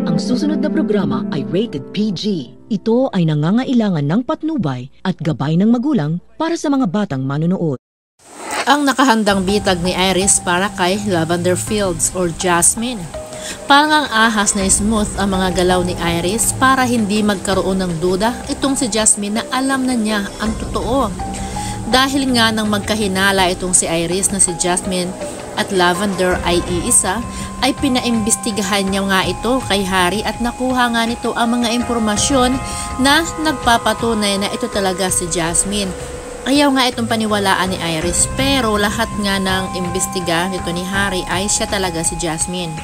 Ang susunod na programa ay rated PG. Ito ay nangangailangan ng patnubay at gabay ng magulang para sa mga batang manonood. Ang nakahandang bitag ni Iris para kay Lavender Fields or Jasmine. Pangang ahas na smooth ang mga galaw ni Iris para hindi magkaroon ng duda itong si Jasmine na alam na niya ang totoo. Dahil nga nang magkahinala itong si Iris na si Jasmine at Lavender ay iisa, ay pinaimbestigahan niya nga ito kay Harry at nakuha nga nito ang mga impormasyon na nagpapatunay na ito talaga si Jasmine. Ayaw nga itong paniwalaan ni Iris pero lahat nga ng imbestiga nito ni Harry ay siya talaga si Jasmine.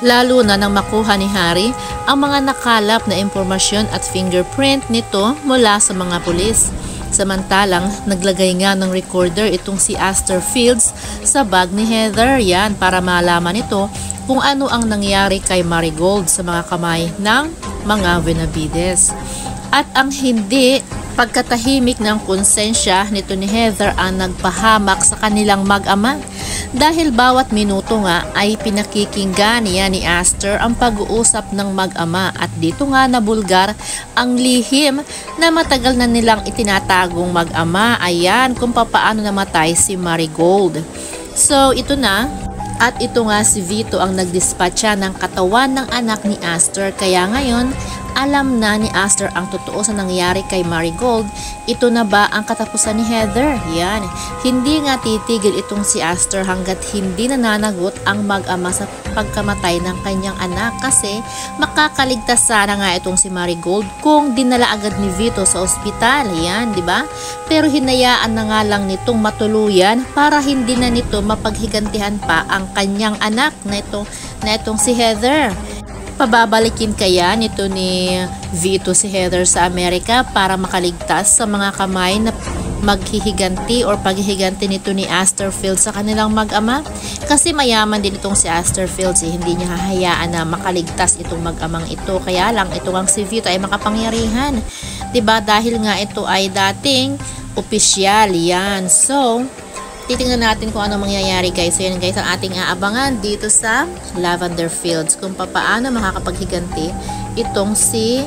Lalo na nang makuha ni Harry ang mga nakalap na impormasyon at fingerprint nito mula sa mga pulis. Samantalang, naglagay nga ng recorder itong si Aster Fields sa bag ni Heather. Yan, para malaman ito kung ano ang nangyari kay Marigold sa mga kamay ng mga Benavides. At ang hindi pagkatahimik ng konsensya nito ni Heather ang nagpahamak sa kanilang mag-ama. Dahil bawat minuto nga ay pinakikinggan niya ni Aster ang pag-uusap ng mag-ama at dito nga nabulgar ang lihim na matagal na nilang itinatagong mag-ama. Ayan kung papaano namatay si Marigold. So ito na. At ito nga si Vito ang nagdispatcha ng katawan ng anak ni Aster. Kaya ngayon, alam na ni Aster ang totoo sa nangyari kay Marigold. Ito na ba ang katapusan ni Heather? Yan. Hindi nga titigil itong si Aster hanggat hindi nananagot ang mag-ama sa pagkamatay ng kanyang anak kasi makakaligtas sana nga itong si Marigold kung dinala agad ni Vito sa ospital. Yan, di ba? Pero hinayaan na nga lang nitong matuluyan para hindi na nito mapaghigantihan pa ang kanyang anak na itong si Heather. Pababalikin kaya nito ni Vito si Heather sa Amerika para makaligtas sa mga kamay na maghihiganti or paghihiganti nito ni Aster Fields sa kanilang mag-ama? Kasi mayaman din itong si Aster Fields, hindi niya hahayaan na makaligtas itong mag-amang ito. Kaya lang ito ang si Vito ay makapangyarihan. 'Di ba? Dahil nga ito ay dating opisyal. Yan. So, titingnan natin kung ano mangyayari guys. So yan guys ang ating aabangan dito sa Lavender Fields. Kung paano makakapaghiganti itong si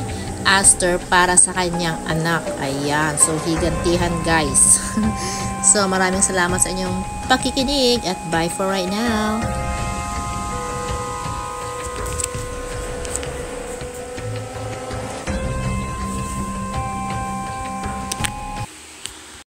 Aster para sa kanyang anak. Ayan. So higantihan guys. So maraming salamat sa inyong pakikinig at bye for right now.